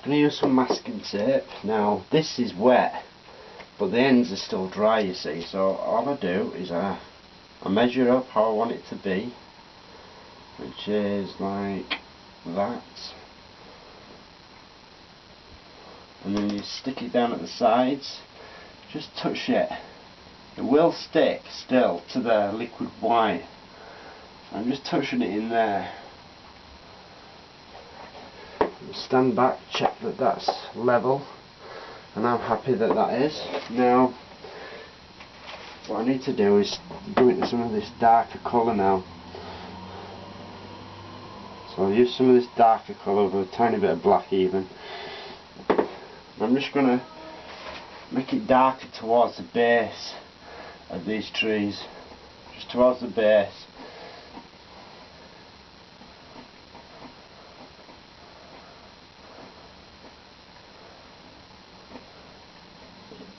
I'm going to use some masking tape. Now this is wet, but the ends are still dry, you see, so all I do is I measure up how I want it to be, which is like that, and then you stick it down at the sides, just touch it. It will stick still to the liquid white. I'm just touching it in there. Stand back, check that that's level, and I'm happy that that is. Now what I need to do is go into some of this darker colour now. So I'll use some of this darker colour with a tiny bit of black even. I'm just going to make it darker towards the base of these trees, just towards the base.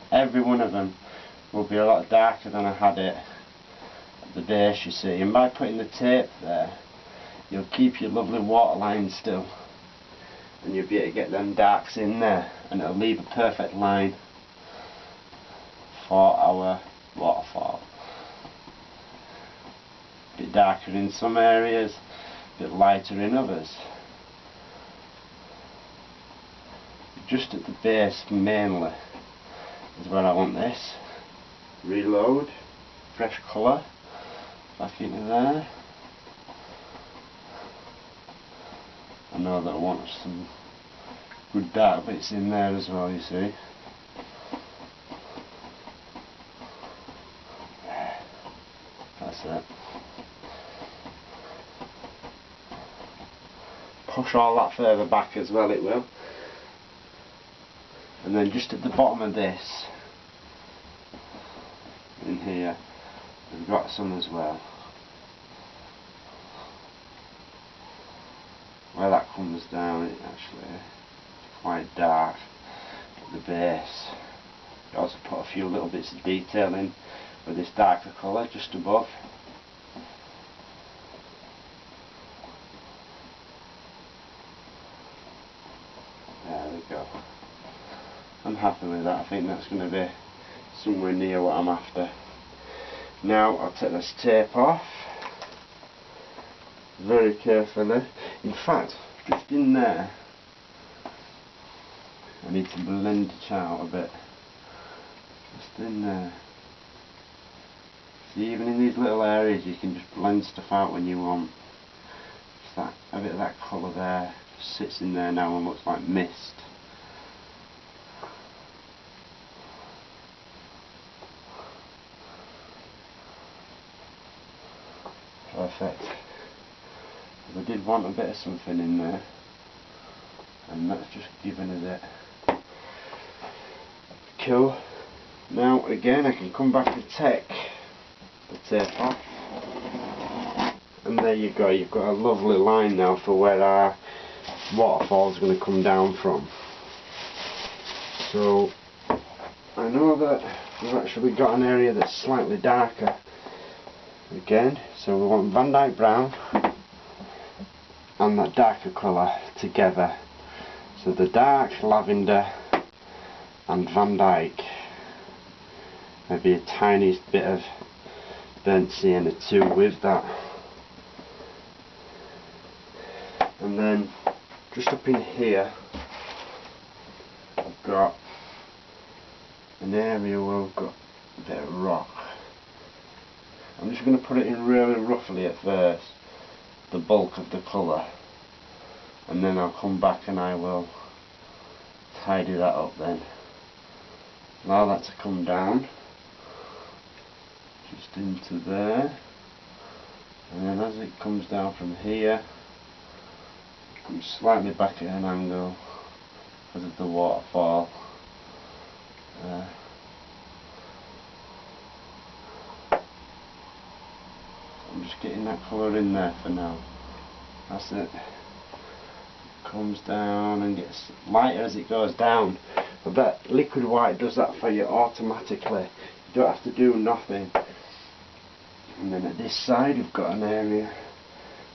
Every one of them will be a lot darker than I had it at the base, you see, and by putting the tape there you'll keep your lovely water line still, and you'll be able to get them darks in there, and it'll leave a perfect line for our waterfall. A bit darker in some areas, a bit lighter in others. Just at the base mainly is where I want this. Reload, fresh colour, back into there. I know that I want some good dark bits in there as well, you see. That's it. Push all that further back as well, it will. And then just at the bottom of this, in here, we've got some as well. Where that comes down, it actually is quite dark at the base. You also put a few little bits of detail in with this darker colour just above. There we go. I'm happy with that. I think that's going to be somewhere near what I'm after. Now I'll take this tape off very carefully. In fact, just in there I need to blend it out a bit. Just in there. See, even in these little areas you can just blend stuff out when you want. Just that, a bit of that colour there just sits in there now and looks like mist. Perfect. I did want a bit of something in there, and that's just giving us it. Cool. Now again I can come back and take the tape off, and there you go, you've got a lovely line now for where our waterfall is going to come down from. So I know that we've actually got an area that's slightly darker again, so we want Van Dyke brown and that darker colour together. So the dark lavender and Van Dyke, maybe a tiny bit of burnt sienna too with that. And then just up in here I've got an area where we've got a bit of rock. I'm just going to put it in really roughly at first, the bulk of the colour, and then I'll come back and I will tidy that up then. Allow that to come down just into there, and then as it comes down from here, it comes slightly back at an angle because of the waterfall. I'm just getting that colour in there for now. That's it. Comes down and gets lighter as it goes down. But that liquid white does that for you automatically. You don't have to do nothing. And then at this side we've got an area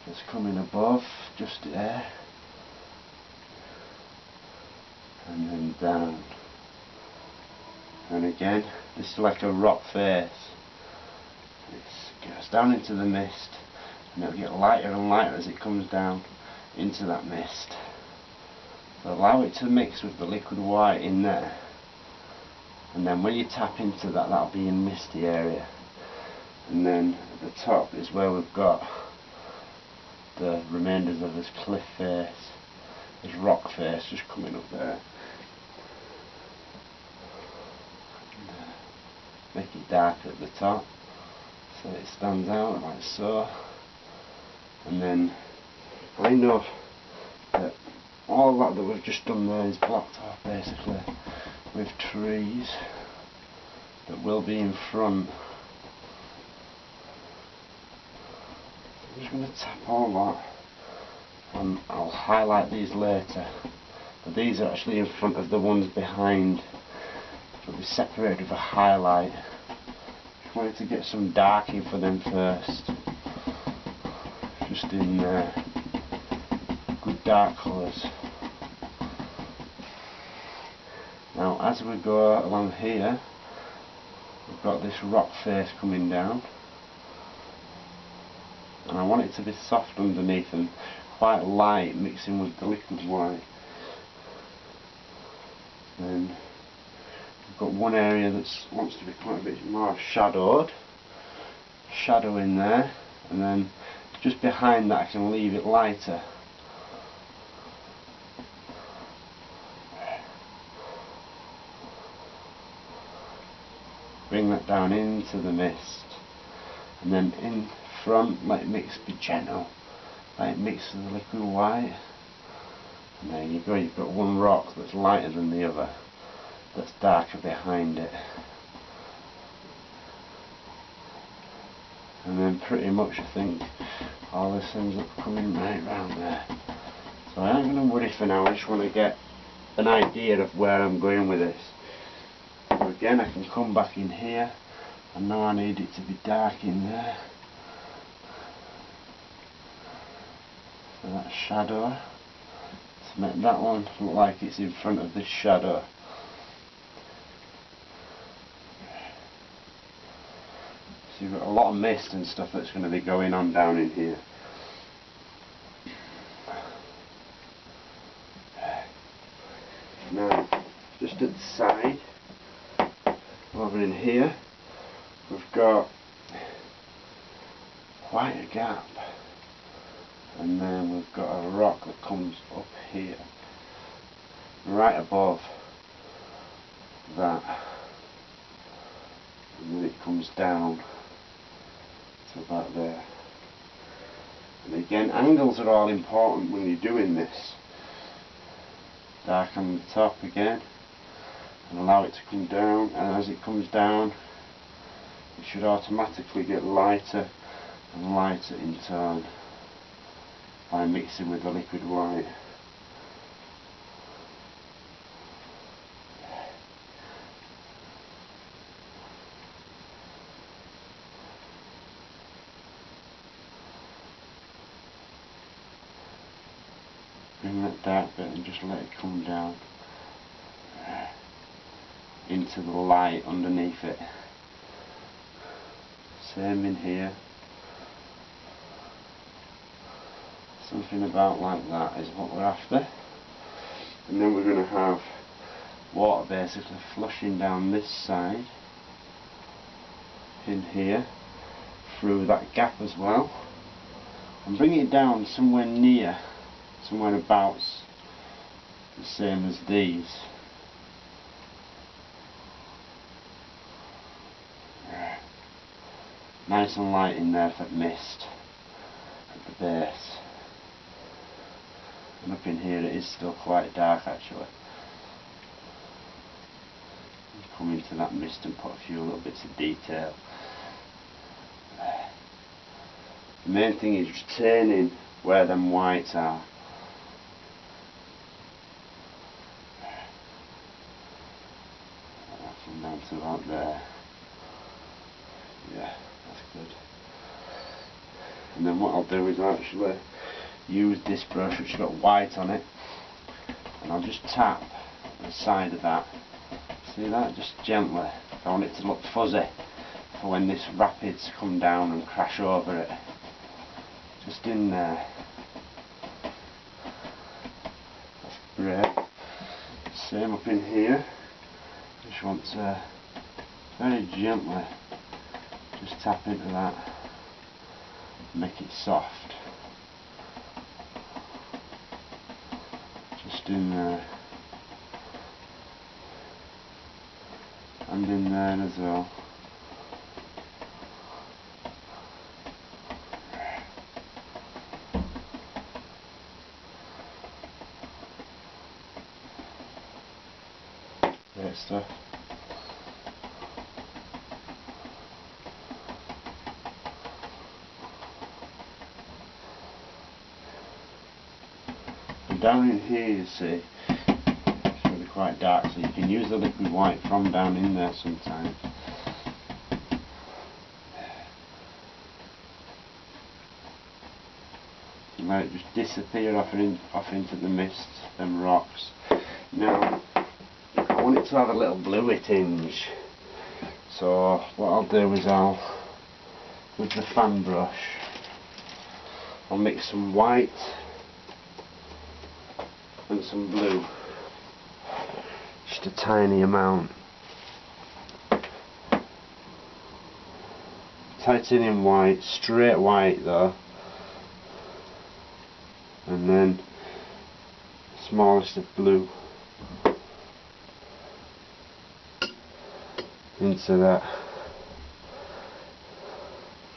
that's coming above, just there. and then down. And again, this is like a rock face. It goes down into the mist, and it'll get lighter and lighter as it comes down into that mist. So allow it to mix with the liquid white in there, and then when you tap into that, that'll be in misty area. And then at the top is where we've got the remainders of this cliff face, this rock face just coming up there. Make it darker at the top so it stands out like so. And then I know that all that we've just done there is blocked off basically with trees that will be in front. I'm just going to tap all that, and I'll highlight these later, but these are actually in front of the ones behind. It'll be separated with a highlight. Just wanted to get some darking for them first, just in good dark colours. Now as we go along here, we've got this rock face coming down, and I want it to be soft underneath and quite light, mixing with the liquid white. Then we've got one area that wants to be quite a bit more shadow in there, and then just behind that I can leave it lighter. Bring that down into the mist, and then in front let it mix, be gentle, let it mix with the liquid white, and there you go, you've got one rock that's lighter than the other, that's darker behind it. And then pretty much I think all this ends up coming right round there. So I ain't going to worry for now, I just want to get an idea of where I'm going with this. So again, I can come back in here, I know I need it to be dark in there. So that shadow, to make that one look like it's in front of this shadow. So you've got a lot of mist and stuff that's going to be going on down in here. Now, just at the side, over in here, we've got quite a gap, and then we've got a rock that comes up here, right above that, and then it comes down to about there. And again, angles are all important when you're doing this. Dark on the top again, and allow it to come down, and as it comes down it should automatically get lighter and lighter in tone by mixing with the liquid white. Bring that dark bit and just let it come down into the light underneath it. Same in here. Something about like that is what we're after. And then we're going to have water basically flushing down this side, in here, through that gap as well, and bring it down somewhere near, somewhere about the same as these. Nice and light in there for mist at the base. And up in here it is still quite dark actually. Come into that mist and put a few little bits of detail. The main thing is retaining where them whites are. Come down to about there. Yeah, that's good. And then what I'll do is I'll actually use this brush which has got white on it, and I'll just tap as side of that. See that? Just gently. I want it to look fuzzy for when this rapids come down and crash over it. Just in there. That's great. Same up in here. Just want to very gently just tap into that. Make it soft. Just in there. And in there as well. Great stuff. And down in here, you see, it's really quite dark, so you can use the liquid white from down in there sometimes. You let it just disappear off into the mist, them rocks. Now, I want it to have a little bluey tinge, so what I'll do is with the fan brush, I'll mix some white and some blue, just a tiny amount. Titanium white, straight white though, and then the smallest of blue into that.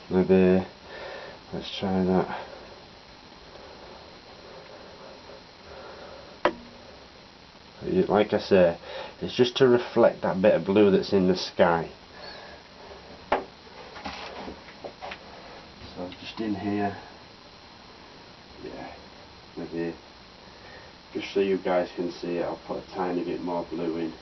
Maybe let's try that. Like I say, it's just to reflect that bit of blue that's in the sky. So just in here, yeah, maybe just so you guys can see it, I'll put a tiny bit more blue in.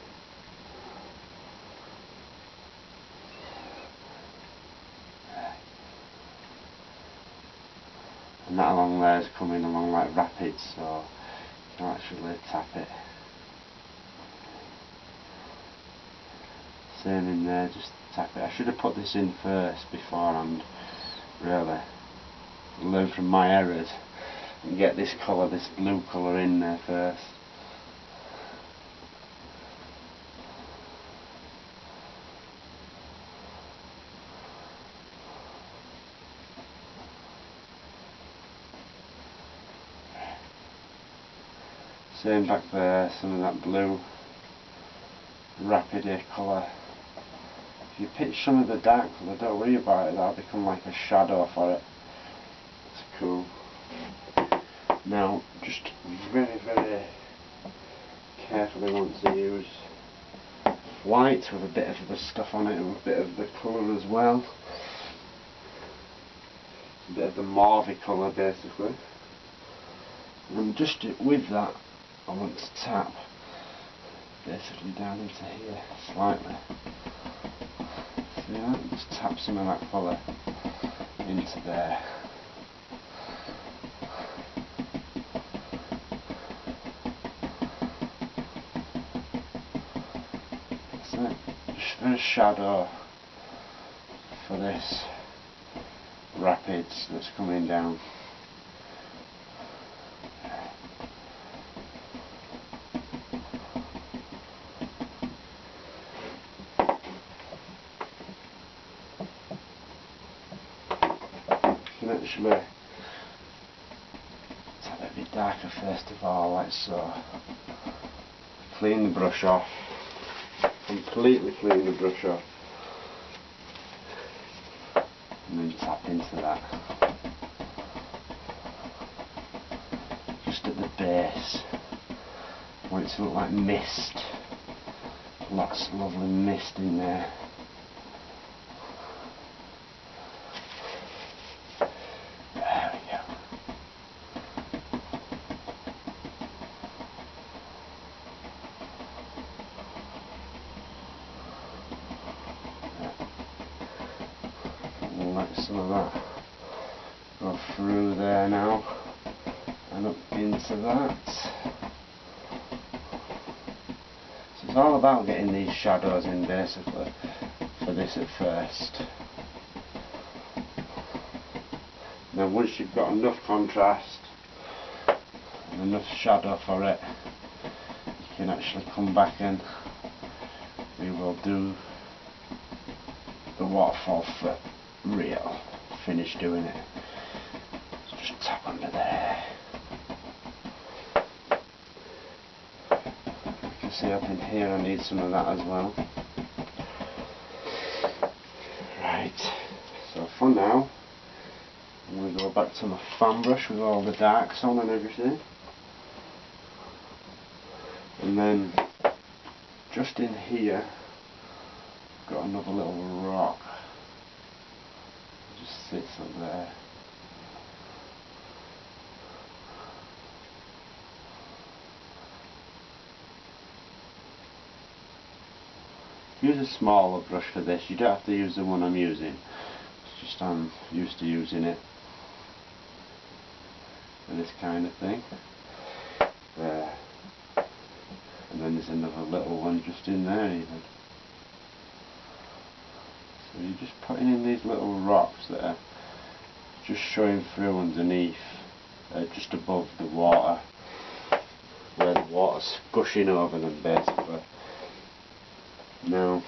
And that along there is coming along like rapids, so you can actually tap it. Same in there, just tap it. I should have put this in first beforehand, really. Learn from my errors and get this colour, this blue colour in there first. Same back there, some of that blue rapid colour. If you pitch some of the dark colour, don't worry about it, that'll become like a shadow for it. It's cool. Now, just very, very carefully want to use white with a bit of the stuff on it and a bit of the colour as well. A bit of the mauvey colour basically. And just with that, I want to tap basically down into here slightly. See that? Just tap some of that colour into there. That's it. Just for a shadow for this rapids that's coming down. Actually tap it a bit darker first of all, like so. Clean the brush off, completely clean the brush off, and then tap into that. Just at the base. I want it to look like mist. Lots of lovely mist in there. Let some of that go through there now and up into that. It's all about getting these shadows in basically for this at first. Then once you've got enough contrast and enough shadow for it, you can actually come back and we will do the waterfall for real. Finish doing it. So just tap under there. You can see up in here I need some of that as well. Right, so for now I'm going to go back to my fan brush with all the darks on and everything. And then just in here I've got another little rock. It just sits up there. Use a smaller brush for this. You don't have to use the one I'm using. It's just I'm used to using it for this kind of thing. There. And then there's another little one just in there even. So you're just putting in these little rocks that are just showing through underneath, just above the water, where the water's gushing over them basically. Now,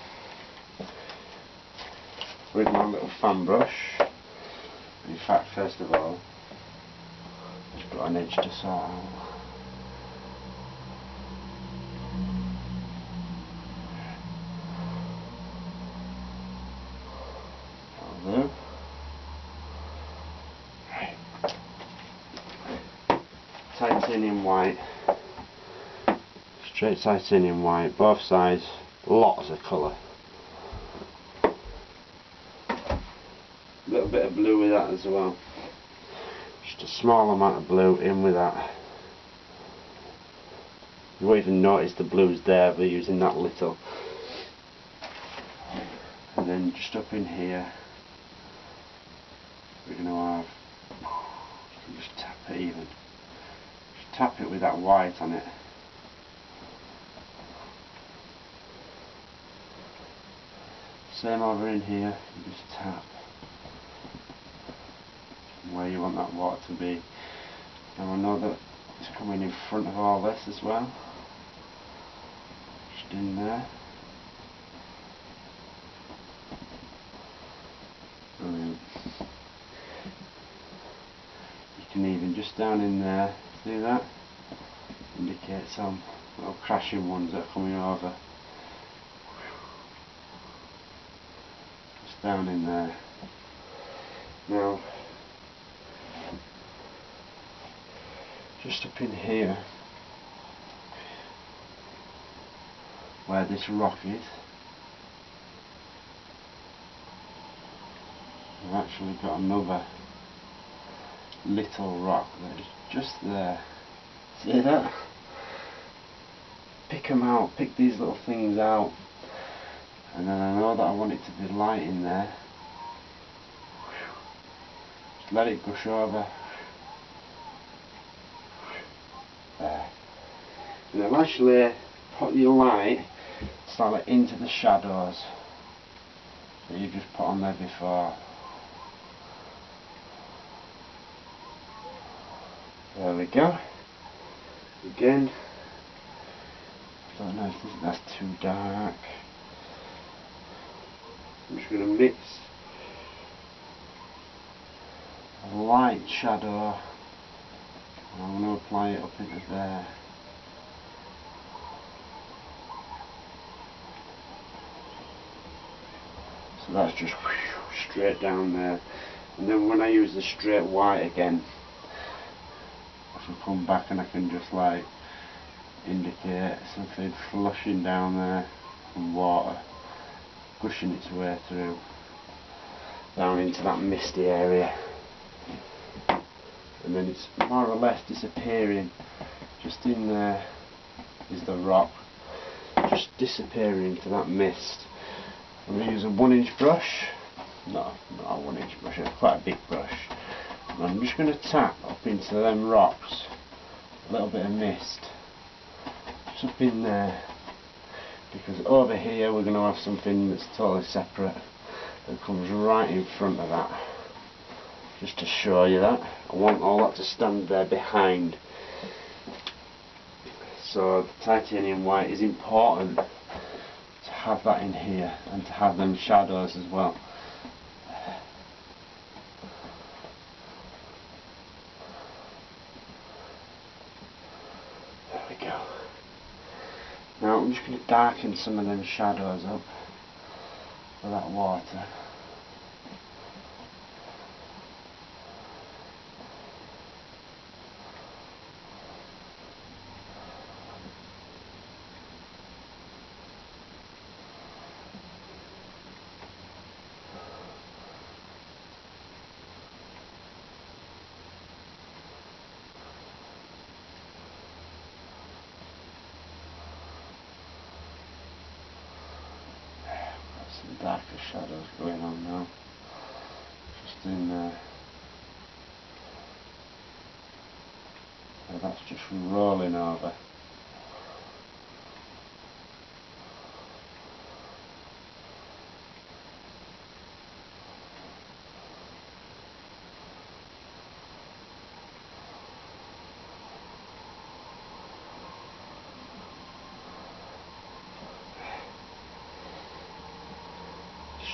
with my little fan brush, in fact first of all, just got an edge to sort out. That'll do. Right. Titanium white, straight titanium white, both sides. Lots of colour. A little bit of blue with that as well. Just a small amount of blue in with that. You won't even notice the blue's there by using that little. And then just up in here we're going to have, you can just tap it even. Just tap it with that white on it. Same over in here, you just tap where you want that water to be. Now I know that it's coming in front of all this as well. Just in there. Brilliant. You can even just down in there, see that? Indicate some little crashing ones that are coming over. Down in there. Now, just up in here, where this rock is, I've actually got another little rock that is just there. See that? Pick them out, pick these little things out. And then I know that I want it to be light in there. Just let it gush over. There. And then actually put your light slightly into the shadows that you just put on there before. There we go. Again, I don't know if that's too dark. I'm just going to mix a light shadow and I'm going to apply it up into there. So that's just straight down there. And then when I use the straight white again, I can come back and I can just like indicate something flushing down there from water, pushing its way through down into that misty area, and then it's more or less disappearing. Just in there is the rock, just disappearing into that mist. I'm going to use a 1-inch brush, no, not a 1-inch brush, it's quite a big brush, and I'm just going to tap up into them rocks a little bit of mist, just up in there, because over here we're going to have something that's totally separate that comes right in front of that. Just to show you that, I want all that to stand there behind. So the titanium white is important to have that in here and to have them shadows as well. There we go. Now I'm just going to darken some of them shadows up for that water. Some darker shadows going on now, just in there. So that's just rolling over.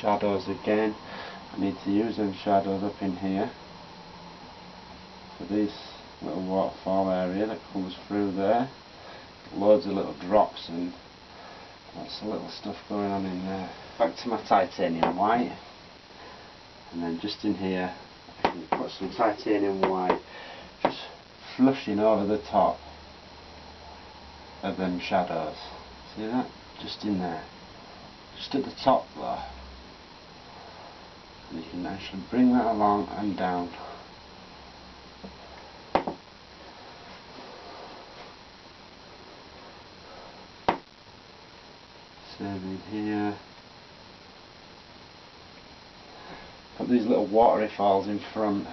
Shadows again, I need to use them shadows up in here for this little waterfall area that comes through there. Loads of little drops and lots of little stuff going on in there. Back to my titanium white, and then just in here I can put some titanium white just flushing over the top of them shadows. See that? Just in there. Just at the top there. And you can actually bring that along and down. Same in here. Put these little waterfalls in front.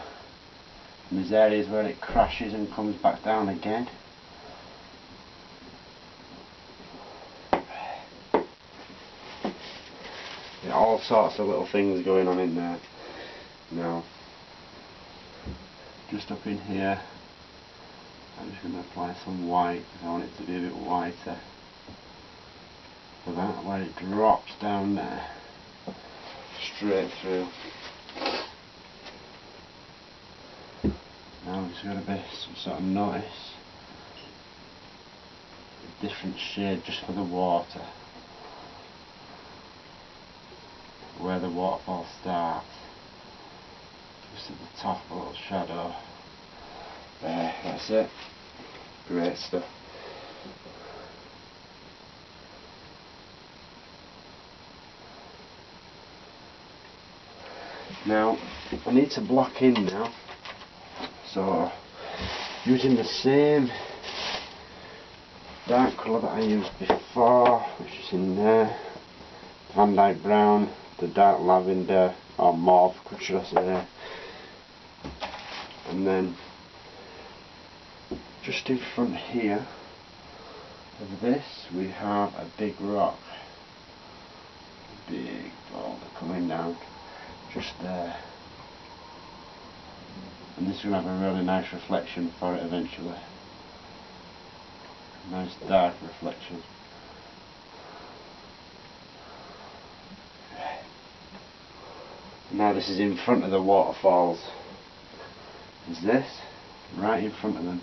And there's areas where it crashes and comes back down again. Yeah, all sorts of little things going on in there. Now, just up in here, I'm just going to apply some white because I want it to be a bit whiter. For that, where it drops down there, straight through. Now there's going to be some sort of notice, a different shade just for the water. Where the waterfall starts, just at the top, a little shadow. There, that's it. Great stuff. Now, I need to block in now, so using the same dark colour that I used before, which is in there, Van Dyke Brown, the dark lavender, or mauve, should I say, and then just in front here of this we have a big rock, a big boulder coming down just there, and this is going to have a really nice reflection for it eventually, a nice dark reflection. Now this is in front of the waterfalls. Is this right in front of them?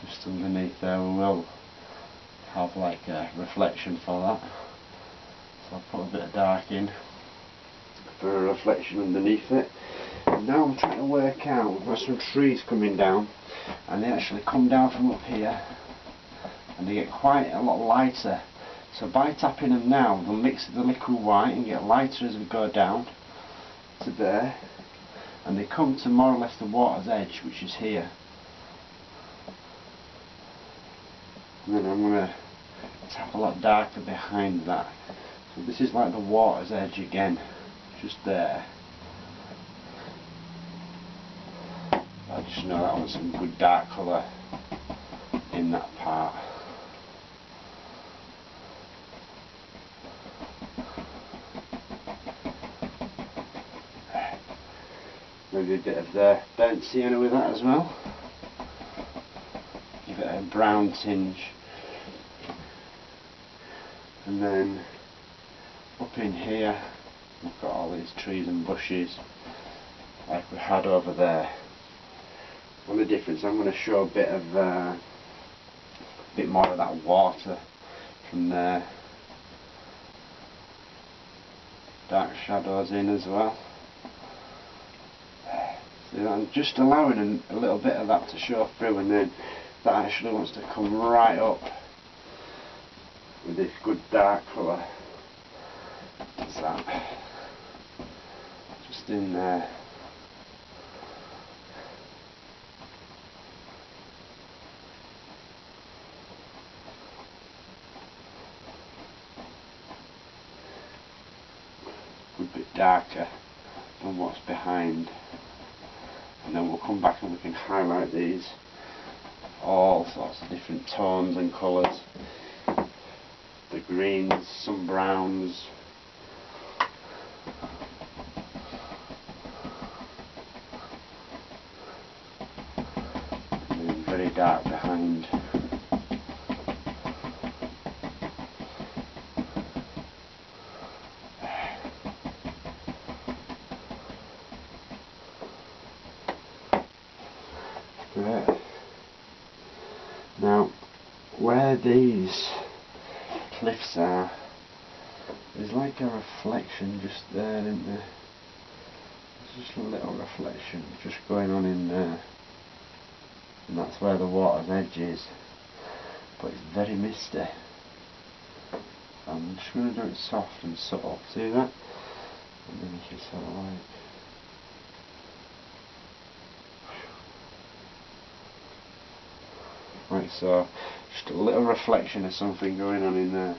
Just underneath there we will have like a reflection for that. So I'll put a bit of dark in for a reflection underneath it. And now I'm trying to work out, we've got some trees coming down, and they actually come down from up here and they get quite a lot lighter, so by tapping them now they'll mix with the liquid white and get lighter as we go down to there, and they come to more or less the water's edge, which is here, and then I'm going to tap a lot darker behind that, so this is like the water's edge again, just there. just know that was some good dark colour in that part. Maybe a bit of the burnt sienna with that as well. Give it a brown tinge. And then up in here we've got all these trees and bushes like we had over there. And the difference, I'm going to show a bit more of that water from there. Dark shadows in as well. So I'm just allowing a little bit of that to show through, and then that actually wants to come right up with this good dark colour. What's that? Just in there. Good bit darker than what's behind. And then we'll come back and we can highlight these, all sorts of different tones and colours. The greens, some browns. And then very dark behind. Right. Now, where these cliffs are, there's like a reflection just there, isn't there? There's just a little reflection just going on in there, and that's where the water's edge is, but it's very misty. I'm just going to do it soft and subtle, see that? And then you can sort of like, right, so just a little reflection of something going on in there.